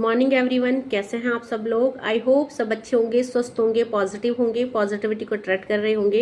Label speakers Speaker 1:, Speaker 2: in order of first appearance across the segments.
Speaker 1: Morning everyone, कैसे हैं आप सब लोग। आई होप सब अच्छे होंगे, स्वस्थ होंगे, पॉजिटिव होंगे, पॉजिटिविटी को अट्रैक्ट कर रहे होंगे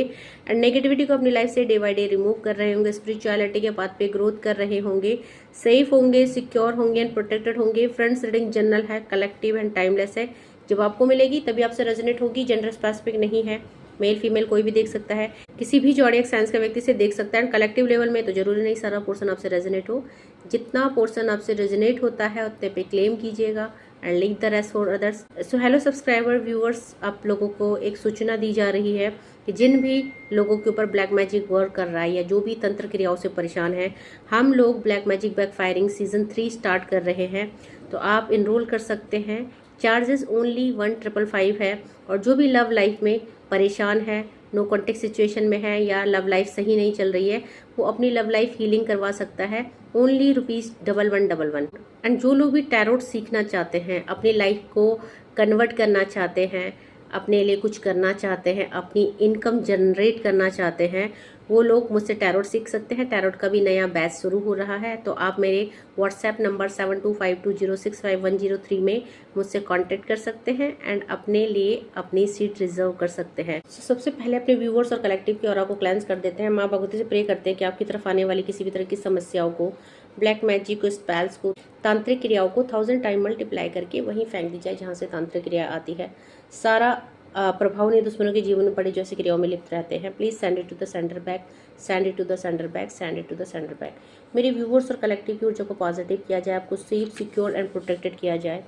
Speaker 1: एंड नेगेटिविटी को अपनी लाइफ से डे बाय डे रिमूव कर रहे होंगे, स्पिरिचुअलिटी के पाथ पे ग्रोथ कर रहे होंगे, सेफ होंगे, सिक्योर होंगे एंड प्रोटेक्टेड होंगे। फ्रेंड्स, रीडिंग जनरल है, कलेक्टिव एंड टाइमलेस है। जब आपको मिलेगी तभी आपसे रेजोनेट होगी। जेंडर स्पेसिफिक नहीं है, मेल फीमेल कोई भी देख सकता है, किसी भी जॉडियक साइंस का व्यक्ति से देख सकता है। कलेक्टिव लेवल में तो जरूरी नहीं सारा पोर्शन आपसे रेजोनेट हो, जितना पोर्शन आपसे रेजोनेट होता है उतने पे क्लेम कीजिएगा and link the rest for others. So hello subscriber viewers, आप लोगों को एक सूचना दी जा रही है कि जिन भी लोगों के ऊपर ब्लैक मैजिक वर्क कर रहा है या जो भी तंत्र क्रियाओं से परेशान है, हम लोग black magic backfiring season 3 start कर रहे हैं। तो आप इनरोल कर सकते हैं। चार्जेस ओनली 1555 है। और जो भी लव लाइफ में परेशान है, नो कॉन्टेक्ट सिचुएशन में है या लव लाइफ सही नहीं चल रही है, वो अपनी लव लाइफ हीलिंग करवा सकता है। ओनली ₹1111। एंड जो लोग भी टैरोट सीखना चाहते हैं, अपनी लाइफ को कन्वर्ट करना चाहते हैं, अपने लिए कुछ करना चाहते हैं, अपनी इनकम जनरेट करना चाहते हैं, वो लोग मुझसे टैरोट सीख सकते हैं। टैरोट का भी नया बैच शुरू हो रहा है। तो आप मेरे व्हाट्सएप नंबर 7252065103 में मुझसे कांटेक्ट कर सकते हैं एंड अपने लिए अपनी सीट रिजर्व कर सकते हैं। सबसे पहले अपने व्यूवर्स और कलेक्टिव की ऑरा को क्लेंस कर देते हैं। माँ भगवती से प्रे करते हैं कि आपकी तरफ आने वाली किसी भी तरह की समस्याओं को, ब्लैक मैजिक को, स्पेल्स को, तांत्रिक क्रियाओं को 1000 टाइम मल्टीप्लाई करके वहीं फेंक दी जाए जहाँ से तांत्रिक क्रिया आती है। सारा प्रभाव ने दुश्मनों के जीवन में पड़ी जो ऐसी क्रियाओं में लिप्त रहते हैं। Please send it to the centre back, send it to the centre back, send it to the centre back. मेरे व्यूवर्स और कलेक्टिव की ऊर्जा को पॉजिटिव किया जाए, आपको सेफ, सिक्योर एंड प्रोटेक्टेड किया जाए।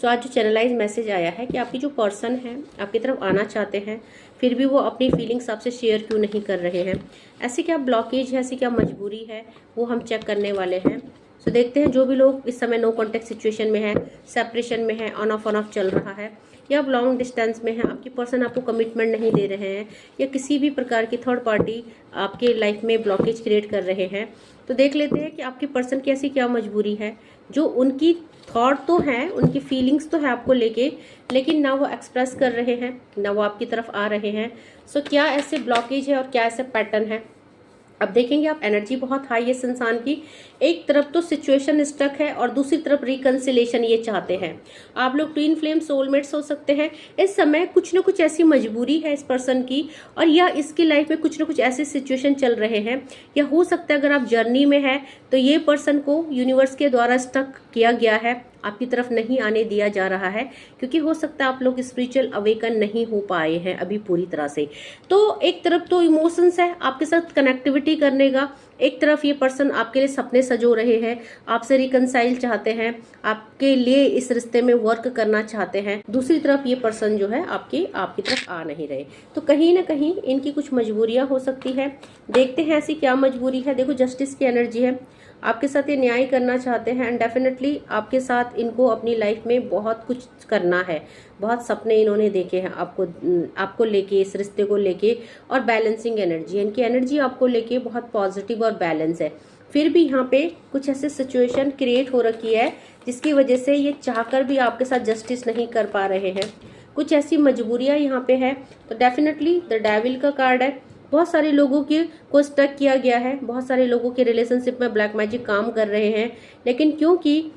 Speaker 1: सो आज जो चैनलाइज मैसेज आया है कि आपकी जो पर्सन है आपकी तरफ आना चाहते हैं, फिर भी वो अपनी फीलिंग्स आपसे शेयर क्यों नहीं कर रहे हैं। ऐसी क्या ब्लॉकेज है, ऐसी क्या मजबूरी है, वो हम चेक करने वाले हैं। सो देखते हैं जो भी लोग इस समय नो कॉन्टेक्ट सिचुएशन में है, सेपरेशन में है, ऑन ऑफ चल रहा है, या आप लॉन्ग डिस्टेंस में है, आपकी पर्सन आपको कमिटमेंट नहीं दे रहे हैं, या किसी भी प्रकार की थर्ड पार्टी आपके लाइफ में ब्लॉकेज क्रिएट कर रहे हैं। तो देख लेते हैं कि आपकी पर्सन की ऐसी क्या मजबूरी है जो उनकी थॉट तो है, उनकी फीलिंग्स तो है आपको लेके, लेकिन ना वो एक्सप्रेस कर रहे हैं, ना वो आपकी तरफ आ रहे हैं। सो क्या ऐसे ब्लॉकेज है और क्या ऐसे पैटर्न है, अब देखेंगे आप। एनर्जी बहुत हाई है इस इंसान की। एक तरफ तो सिचुएशन स्टक है और दूसरी तरफ रिकंसिलेशन ये चाहते हैं। आप लोग ट्विन फ्लेम सोलमेट्स हो सकते हैं। इस समय कुछ ना कुछ ऐसी मजबूरी है इस पर्सन की, और या इसकी लाइफ में कुछ ना कुछ ऐसे सिचुएशन चल रहे हैं, या हो सकता है अगर आप जर्नी में है तो ये पर्सन को यूनिवर्स के द्वारा स्टक किया गया है, आपकी तरफ नहीं आने दिया जा रहा है, क्योंकि हो सकता है आप लोग स्पिरिचुअल अवेकन नहीं हो पाए हैं अभी पूरी तरह से। तो एक तरफ तो इमोशंस है आपके साथ कनेक्टिविटी करने का, एक तरफ ये पर्सन आपके लिए सपने सजो रहे हैं, आपसे रिकंसाइल चाहते हैं, आपके लिए इस रिश्ते में वर्क करना चाहते हैं। दूसरी तरफ ये पर्सन जो है आपकी तरफ आ नहीं रहे। तो कहीं ना कहीं इनकी कुछ मजबूरियां हो सकती है। देखते हैं ऐसी क्या मजबूरी है। देखो, जस्टिस की एनर्जी है, आपके साथ ये न्याय करना चाहते हैं एंड डेफिनेटली आपके साथ इनको अपनी लाइफ में बहुत कुछ करना है। बहुत सपने इन्होंने देखे हैं आपको लेके, इस रिश्ते को लेके, और बैलेंसिंग एनर्जी, इनकी एनर्जी आपको लेके बहुत पॉजिटिव और बैलेंस है। फिर भी यहाँ पे कुछ ऐसे सिचुएशन क्रिएट हो रखी है जिसकी वजह से ये चाहकर भी आपके साथ जस्टिस नहीं कर पा रहे हैं। कुछ ऐसी मजबूरियां यहाँ पे है। तो डेफिनेटली द डेविल का कार्ड है। बहुत सारे लोगों को स्टक किया गया है, बहुत सारे लोगों के रिलेशनशिप में ब्लैक मैजिक काम कर रहे हैं, लेकिन क्योंकि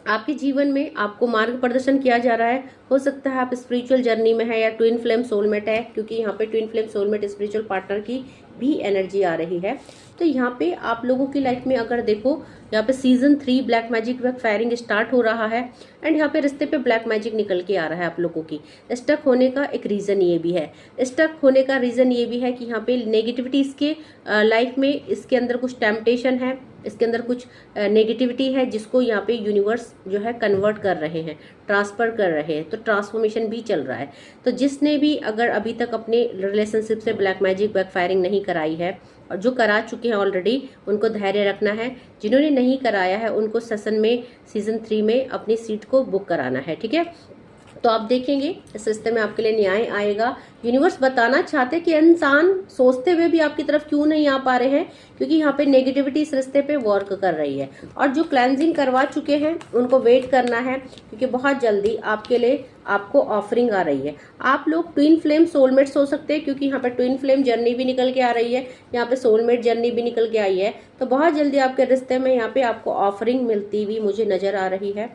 Speaker 1: आपके जीवन में आपको मार्ग प्रदर्शन किया जा रहा है, हो सकता है आप स्पिरिचुअल जर्नी में है या ट्विन फ्लेम सोलमेट है, क्योंकि यहाँ पे twin flame soulmate spiritual partner की भी एनर्जी आ रही है। तो यहाँ पे आप लोगों की लाइफ में अगर देखो, यहाँ पे season 3 black magic backfiring start हो रहा है एंड यहाँ पे रिश्ते पे ब्लैक मैजिक निकल के आ रहा है। आप लोगों की स्टक होने का एक रीजन ये भी है, स्टक होने का रीजन ये भी है कि यहाँ पे नेगेटिविटी इसके लाइफ में, इसके अंदर कुछ टेम्पटेशन है, इसके अंदर कुछ नेगेटिविटी है जिसको यहाँ पे यूनिवर्स जो है कन्वर्ट कर रहे हैं, ट्रांसफर कर रहे हैं। तो ट्रांसफॉर्मेशन भी चल रहा है। तो जिसने भी अगर अभी तक अपने रिलेशनशिप से ब्लैक मैजिक बैकफायरिंग नहीं कराई है, और जो करा चुके हैं ऑलरेडी, उनको धैर्य रखना है। जिन्होंने नहीं कराया है उनको सेशन में सीजन 3 में अपनी सीट को बुक कराना है, ठीक है। तो आप देखेंगे इस रिश्ते में आपके लिए न्याय आएगा। यूनिवर्स बताना चाहते कि इंसान सोचते हुए भी आपकी तरफ क्यों नहीं आ पा रहे हैं, क्योंकि यहाँ पे नेगेटिविटी इस रिश्ते पे वर्क कर रही है। और जो क्लेंजिंग करवा चुके हैं उनको वेट करना है, क्योंकि बहुत जल्दी आपके लिए आपको ऑफरिंग आ रही है। आप लोग ट्विन फ्लेम सोलमेट्स हो सकते हैं, क्योंकि यहाँ पे ट्विन फ्लेम जर्नी भी निकल के आ रही है, यहाँ पे सोलमेट जर्नी भी निकल के आई है। तो बहुत जल्दी आपके रिश्ते में यहाँ पे आपको ऑफरिंग मिलती हुई मुझे नजर आ रही है।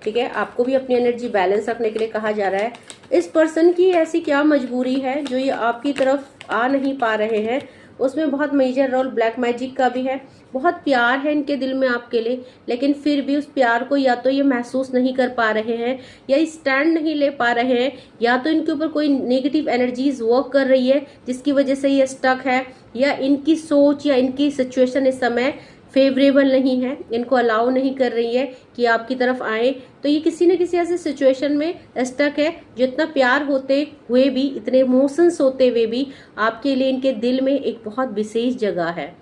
Speaker 1: ठीक है, आपको भी अपनी एनर्जी बैलेंस रखने के लिए कहा जा रहा है। इस पर्सन की ऐसी क्या मजबूरी है जो ये आपकी तरफ आ नहीं पा रहे हैं, उसमें बहुत मेजर रोल ब्लैक मैजिक का भी है। बहुत प्यार है इनके दिल में आपके लिए, लेकिन फिर भी उस प्यार को या तो ये महसूस नहीं कर पा रहे हैं, या स्टैंड नहीं ले पा रहे हैं, या तो इनके ऊपर कोई नेगेटिव एनर्जीज वर्क कर रही है जिसकी वजह से ये स्टक है, या इनकी सोच या इनकी सिचुएशन इस समय फेवरेबल नहीं है, इनको अलाउ नहीं कर रही है कि आपकी तरफ आए। तो ये किसी न किसी ऐसे सिचुएशन में स्टक है जो इतना प्यार होते हुए भी, इतने इमोशंस होते हुए भी आपके लिए इनके दिल में एक बहुत विशेष जगह है,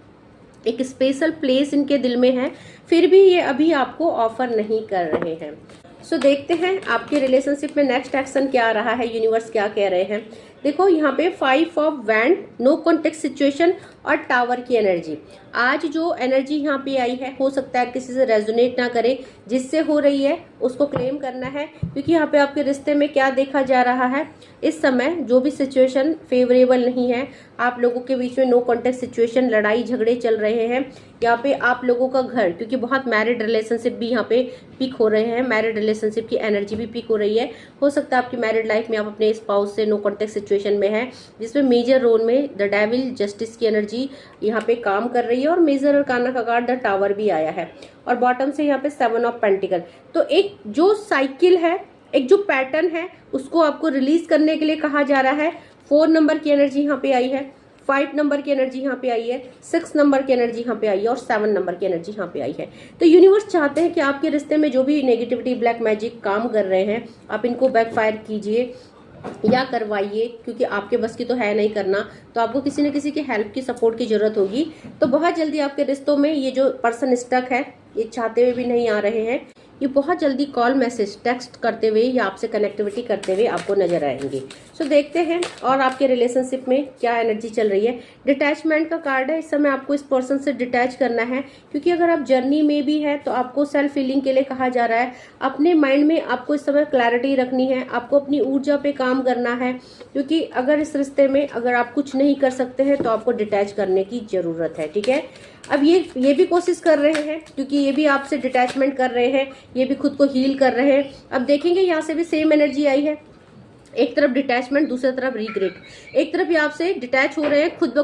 Speaker 1: एक स्पेशल प्लेस इनके दिल में है, फिर भी ये अभी आपको ऑफर नहीं कर रहे हैं। सो देखते हैं आपके रिलेशनशिप में नेक्स्ट एक्शन क्या आ रहा है, यूनिवर्स क्या कह रहे हैं। देखो यहाँ पे 5 of wand, no contact situation और टावर की एनर्जी। आज जो एनर्जी यहाँ पे आई है, हो सकता है किसी से रेजोनेट ना करे, जिससे हो रही है उसको क्लेम करना है, क्योंकि यहाँ पे आपके रिश्ते में क्या देखा जा रहा है, इस समय जो भी सिचुएशन फेवरेबल नहीं है, आप लोगों के बीच में नो कॉन्टेक्ट सिचुएशन, लड़ाई झगड़े चल रहे हैं। यहाँ पे आप लोगों का घर, क्योंकि बहुत मैरिड रिलेशनशिप भी यहाँ पे पिक हो रहे हैं, मैरिड रिलेशनशिप की एनर्जी भी पिक हो रही है। हो सकता है आपकी मैरिड लाइफ में आप अपने स्पाउस से नो कॉन्टेक्ट सिचुएशन में है, जिसमें मेजर रोल में द डेविल, जस्टिस की एनर्जी यहाँ पे काम कर रही है, और मेजर अरकाना का कार्ड द टावर भी आया है, और बॉटम से यहाँ पे 7 ऑफ पेंटिकल। तो एक जो साइकिल है, एक जो पैटर्न है, उसको आपको रिलीज करने के लिए कहा जा रहा है। 4 नंबर की एनर्जी यहाँ पे आई है, 5 नंबर की एनर्जी यहाँ पे आई है, 6 नंबर की एनर्जी यहाँ पे आई है, और 7 नंबर की एनर्जी यहाँ पे आई है। तो यूनिवर्स चाहते हैं कि आपके रिश्ते में जो भी नेगेटिविटी, ब्लैक मैजिक काम कर रहे हैं, आप इनको बैकफायर कीजिए या करवाइए, क्योंकि आपके बस की तो है नहीं करना, तो आपको किसी न किसी की हेल्प की, सपोर्ट की जरूरत होगी। तो बहुत जल्दी आपके रिश्तों में ये जो पर्सन स्टक है, ये चाहते हुए भी नहीं आ रहे हैं, ये बहुत जल्दी कॉल, मैसेज, टेक्स्ट करते हुए या आपसे कनेक्टिविटी करते हुए आपको नजर आएंगे। सो देखते हैं और आपके रिलेशनशिप में क्या एनर्जी चल रही है। डिटैचमेंट का कार्ड है, इस समय आपको इस पर्सन से डिटैच करना है, क्योंकि अगर आप जर्नी में भी है तो आपको सेल्फ हीलिंग के लिए कहा जा रहा है। अपने माइंड में आपको इस समय क्लैरिटी रखनी है, आपको अपनी ऊर्जा पे काम करना है, क्योंकि अगर इस रिश्ते में अगर आप कुछ नहीं कर सकते हैं तो आपको डिटैच करने की जरूरत है। ठीक है, अब ये भी कोशिश कर रहे हैं, क्योंकि ये भी आपसे डिटैचमेंट कर रहे हैं, ये भी खुद को हील कर रहे हैं। अब देखेंगे यहाँ से भी सेम एनर्जी आई है, एक तरफ डिटैचमेंट, दूसरी तरफ रिग्रेट। एक तरफ ये आपसे डिटैच हो रहे हैं, खुद ब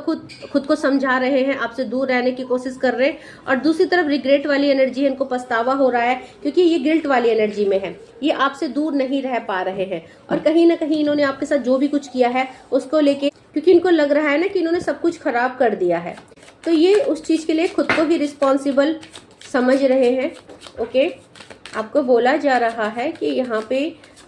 Speaker 1: खुद को समझा रहे हैं, आपसे दूर रहने की कोशिश कर रहे हैं, और दूसरी तरफ रिग्रेट वाली एनर्जी है, इनको पछतावा हो रहा है, क्योंकि ये गिल्ट वाली एनर्जी में है, ये आपसे दूर नहीं रह पा रहे हैं, और कहीं ना कहीं इन्होंने आपके साथ जो भी कुछ किया है उसको लेके, क्योंकि इनको लग रहा है ना कि इन्होंने सब कुछ खराब कर दिया है, तो ये उस चीज के लिए खुद को ही रिस्पॉन्सिबल समझ रहे हैं। ओके, आपको बोला जा रहा है कि यहाँ पे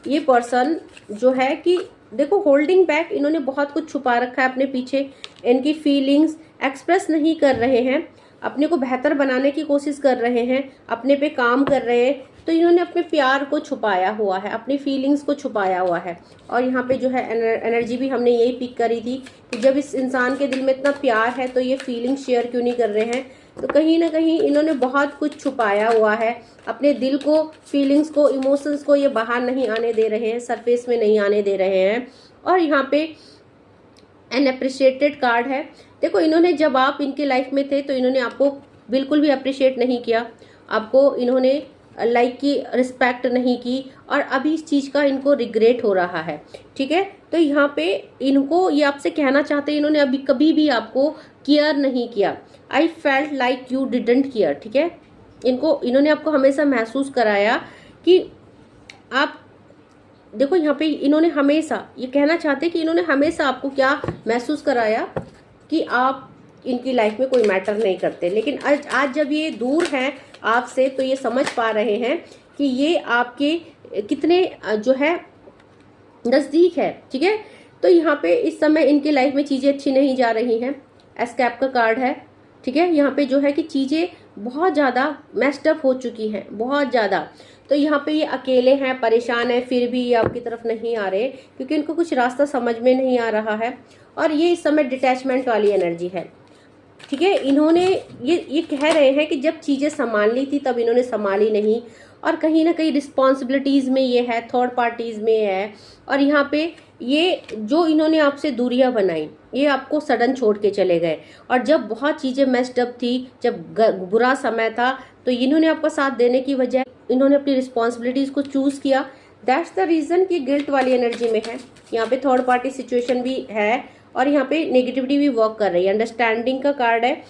Speaker 1: ये पर्सन जो है कि देखो, होल्डिंग बैक, इन्होंने बहुत कुछ छुपा रखा है अपने पीछे, इनकी फीलिंग्स एक्सप्रेस नहीं कर रहे हैं, अपने को बेहतर बनाने की कोशिश कर रहे हैं, अपने पे काम कर रहे हैं। तो इन्होंने अपने प्यार को छुपाया हुआ है, अपनी फीलिंग्स को छुपाया हुआ है। और यहाँ पे जो है एनर्जी भी हमने यही पिक करी थी कि जब इस इंसान के दिल में इतना प्यार है तो ये फीलिंग शेयर क्यों नहीं कर रहे हैं। तो कहीं ना कहीं इन्होंने बहुत कुछ छुपाया हुआ है, अपने दिल को, फीलिंग्स को, इमोशंस को ये बाहर नहीं आने दे रहे हैं, सरफेस में नहीं आने दे रहे हैं। और यहाँ पे अनअप्रिशिएटेड कार्ड है। देखो, इन्होंने जब आप इनके लाइफ में थे तो इन्होंने आपको बिल्कुल भी अप्रिशिएट नहीं किया, आपको इन्होंने लाइक की रिस्पेक्ट नहीं की, और अभी इस चीज का इनको रिग्रेट हो रहा है। ठीक है, तो यहाँ पे इनको ये आपसे कहना चाहते हैं, इन्होंने अभी कभी भी आपको केयर नहीं किया। I felt like you didn't care. ठीक है, इन्होंने आपको हमेशा महसूस कराया कि आप, देखो यहाँ पे इन्होंने हमेशा ये कहना चाहते कि इन्होंने हमेशा आपको क्या महसूस कराया कि आप इनकी लाइफ में कोई मैटर नहीं करते। लेकिन आज जब ये दूर हैं आपसे, तो ये समझ पा रहे हैं कि ये आपके कितने जो है नजदीक है। ठीक है, तो यहाँ पे इस समय इनकी लाइफ में चीजें अच्छी नहीं जा रही हैं। एस्केप का कार्ड है। ठीक है, यहाँ पे जो है कि चीजें बहुत ज्यादा मेस्ड अप हो चुकी हैं, बहुत ज्यादा। तो यहाँ पे ये अकेले हैं, परेशान हैं, फिर भी ये आपकी तरफ नहीं आ रहे, क्योंकि इनको कुछ रास्ता समझ में नहीं आ रहा है, और ये इस समय डिटैचमेंट वाली एनर्जी है। ठीक है, इन्होंने ये कह रहे हैं कि जब चीजें संभाल ली थी तब इन्होंने संभाली नहीं, और कहीं ना कहीं रिस्पॉन्सिबिलिटीज में ये है, थर्ड पार्टीज में है, और यहाँ पे ये जो इन्होंने आपसे दूरियां बनाई, ये आपको सडन छोड़ के चले गए। और जब बहुत चीजें मेस्ड अप थी, जब बुरा समय था, तो इन्होंने आपका साथ देने की वजह इन्होंने अपनी रिस्पॉन्सिबिलिटीज को चूज किया, दैट्स द रीजन कि गिल्ट वाली एनर्जी में है। यहाँ पे थर्ड पार्टी सिचुएशन भी है और यहाँ पे नेगेटिविटी भी वर्क कर रही है। अंडरस्टैंडिंग का कार्ड है,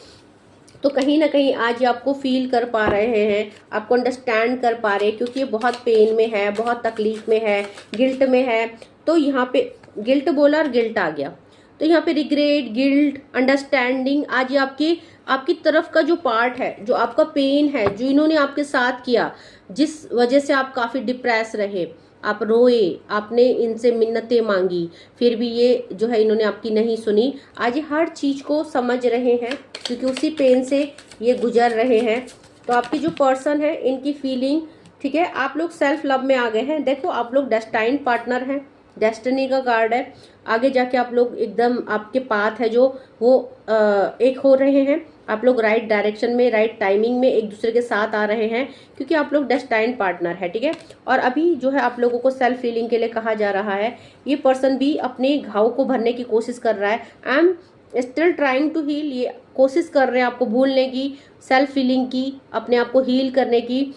Speaker 1: तो कहीं ना कहीं आज ये आपको फील कर पा रहे हैं, आपको अंडरस्टैंड कर पा रहे हैं, क्योंकि ये बहुत पेन में है, बहुत तकलीफ में है, गिल्ट में है। तो यहाँ पे गिल्ट बोला और गिल्ट आ गया, तो यहाँ पे रिग्रेट, गिल्ट, अंडरस्टैंडिंग, आज ये आपकी तरफ का जो पार्ट है, जो आपका पेन है, जो इन्होंने आपके साथ किया, जिस वजह से आप काफी डिप्रेस रहे, आप रोए, आपने इनसे मिन्नतें मांगी, फिर भी ये जो है इन्होंने आपकी नहीं सुनी। आज ये हर चीज को समझ रहे हैं, क्योंकि उसी पेन से ये गुजर रहे हैं। तो आपकी जो पर्सन है, इनकी फीलिंग, ठीक है, आप लोग सेल्फ लव में आ गए हैं। देखो, आप लोग डेस्टाइन पार्टनर हैं, डेस्टिनी का कार्ड है। आगे जाके आप लोग एकदम, आपके पाथ है जो वो एक हो रहे हैं। आप लोग राइट डायरेक्शन में, राइट टाइमिंग में एक दूसरे के साथ आ रहे हैं, क्योंकि आप लोग डेस्टाइन पार्टनर है, ठीक है। और अभी जो है आप लोगों को सेल्फ हीलिंग के लिए कहा जा रहा है। ये पर्सन भी अपने घाव को भरने की कोशिश कर रहा है। I am still trying to heal, ये कोशिश कर रहे हैं आपको भूलने की, सेल्फ हीलिंग की, अपने आप को हील करने की,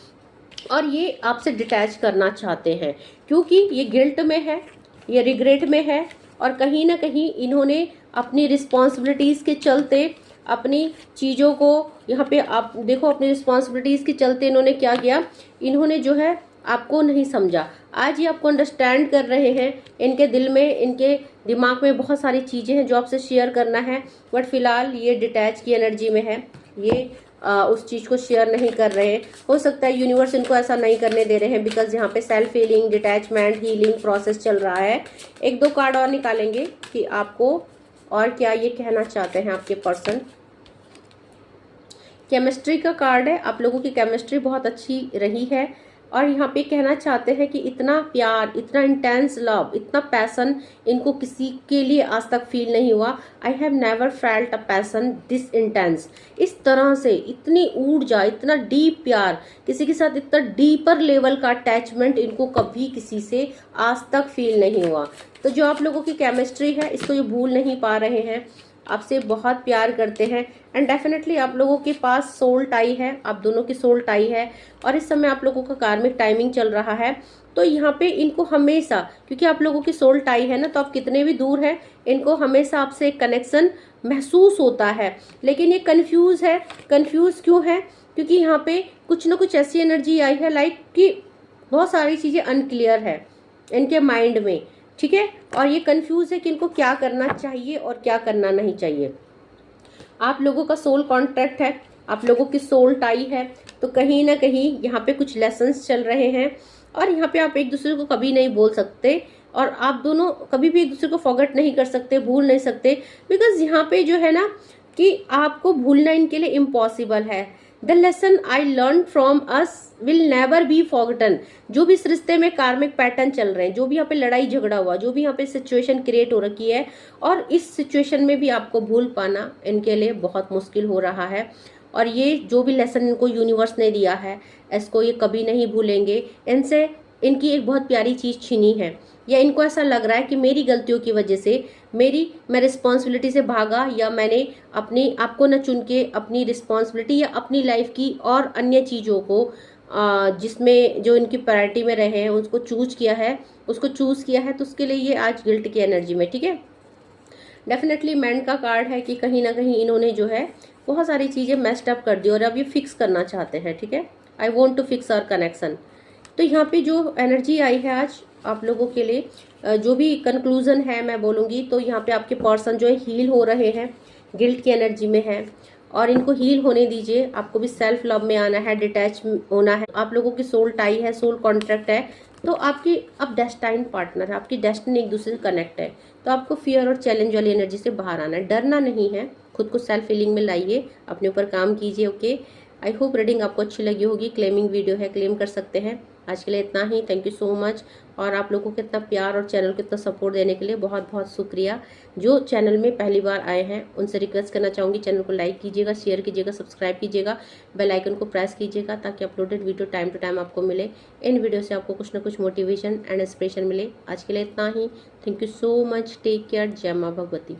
Speaker 1: और ये आपसे डिटैच करना चाहते हैं, क्योंकि ये गिल्ट में है, ये रिग्रेट में है, और कहीं ना कहीं इन्होंने अपनी रिस्पॉन्सिबिलिटीज के चलते, अपनी चीज़ों को, यहाँ पे आप देखो, अपनी रिस्पॉन्सिबिलिटीज के चलते इन्होंने क्या किया, इन्होंने जो है आपको नहीं समझा। आज ये आपको अंडरस्टैंड कर रहे हैं। इनके दिल में, इनके दिमाग में बहुत सारी चीज़ें हैं जो आपसे शेयर करना है, बट फिलहाल ये डिटैच की एनर्जी में है, ये उस चीज को शेयर नहीं कर रहे हैं। हो सकता है यूनिवर्स इनको ऐसा नहीं करने दे रहे हैं, बिकॉज यहाँ पे self healing, detachment, healing process चल रहा है। एक दो कार्ड और निकालेंगे कि आपको और क्या ये कहना चाहते हैं आपके पर्सन। केमिस्ट्री का कार्ड है, आप लोगों की केमिस्ट्री बहुत अच्छी रही है, और यहाँ पे कहना चाहते हैं कि इतना प्यार, इतना इंटेंस लव, इतना पैसन इनको किसी के लिए आज तक फील नहीं हुआ। I have never felt a passion this intense. इस तरह से इतनी ऊर्जा, इतना डीप प्यार, किसी के साथ इतना डीपर लेवल का अटैचमेंट इनको कभी किसी से आज तक फील नहीं हुआ। तो जो आप लोगों की केमिस्ट्री है, इसको ये भूल नहीं पा रहे हैं, आपसे बहुत प्यार करते हैं, एंड डेफिनेटली आप लोगों के पास सोल टाई है, आप दोनों की सोल टाई है, और इस समय आप लोगों का कार्मिक टाइमिंग चल रहा है। तो यहाँ पे इनको हमेशा, क्योंकि आप लोगों की सोल टाई है ना, तो आप कितने भी दूर हैं, इनको हमेशा आपसे एक कनेक्शन महसूस होता है। लेकिन ये कंफ्यूज है। कंफ्यूज क्यों है? क्योंकि यहाँ पे कुछ ना कुछ ऐसी एनर्जी आई है, लाइक कि बहुत सारी चीजें अनक्लियर है इनके माइंड में, ठीक है, और ये कंफ्यूज है कि इनको क्या करना चाहिए और क्या करना नहीं चाहिए। आप लोगों का सोल कॉन्ट्रैक्ट है, आप लोगों की सोल टाई है, तो कहीं ना कहीं यहाँ पे कुछ लेसन्स चल रहे हैं, और यहाँ पे आप एक दूसरे को कभी नहीं बोल सकते, और आप दोनों कभी भी एक दूसरे को फॉरगेट नहीं कर सकते, भूल नहीं सकते, बिकॉज यहाँ पे जो है ना कि आपको भूलना इनके लिए इम्पॉसिबल है। The lesson I learn from us will never be forgotten. जो भी इस रिश्ते में कार्मिक पैटर्न चल रहे हैं, जो भी यहाँ पे लड़ाई झगड़ा हुआ, जो भी यहाँ पे सिचुएशन क्रिएट हो रखी है, और इस सिचुएशन में भी आपको भूल पाना इनके लिए बहुत मुश्किल हो रहा है। और ये जो भी लेसन इनको यूनिवर्स ने दिया है, इसको ये कभी नहीं भूलेंगे। इनसे इनकी एक बहुत प्यारी चीज छीनी है, या इनको ऐसा लग रहा है कि मेरी गलतियों की वजह से मैं रिस्पॉन्सिबिलिटी से भागा, या मैंने अपनी आपको न चुन के अपनी रिस्पॉन्सिबिलिटी या अपनी लाइफ की और अन्य चीज़ों को जिसमें जो इनकी प्रायोरिटी में रहे हैं उसको चूज किया है, तो उसके लिए ये आज गिल्ट की एनर्जी में, ठीक है। डेफिनेटली मैन का कार्ड है कि कहीं ना कहीं इन्होंने जो है बहुत सारी चीज़ें मेस्ड अप कर दी, और अब ये फिक्स करना चाहते हैं, ठीक है। I want to fix our connection. तो यहाँ पे जो एनर्जी आई है आज आप लोगों के लिए, जो भी कंक्लूजन है मैं बोलूँगी, तो यहाँ पे आपके पर्सन जो है हील हो रहे हैं, गिल्ट की एनर्जी में है, और इनको हील होने दीजिए। आपको भी सेल्फ लव में आना है, डिटैच होना है। आप लोगों की सोल टाई है, सोल कॉन्ट्रैक्ट है, तो आपकी अब डेस्टाइन पार्टनर है, आपकी डेस्टिनी एक दूसरे से कनेक्ट है। तो आपको फियर और चैलेंज वाली एनर्जी से बाहर आना है, डरना नहीं है, खुद को सेल्फ हीलिंग में लाइए, अपने ऊपर काम कीजिए, ओके। आई होप रीडिंग आपको अच्छी लगी होगी। क्लेमिंग वीडियो है, क्लेम कर सकते हैं। आज के लिए इतना ही, थैंक यू सो मच। और आप लोगों को इतना प्यार और चैनल को इतना सपोर्ट देने के लिए बहुत बहुत शुक्रिया। जो चैनल में पहली बार आए हैं उनसे रिक्वेस्ट करना चाहूँगी, चैनल को लाइक कीजिएगा, शेयर कीजिएगा, सब्सक्राइब कीजिएगा, बेल आइकन को प्रेस कीजिएगा, ताकि uploaded video time to time आपको मिले। इन वीडियो से आपको कुछ ना कुछ मोटिवेशन एंड इंस्पिरेशन मिले। आज के लिए इतना ही, thank you so much, take care, जय माँ भगवती।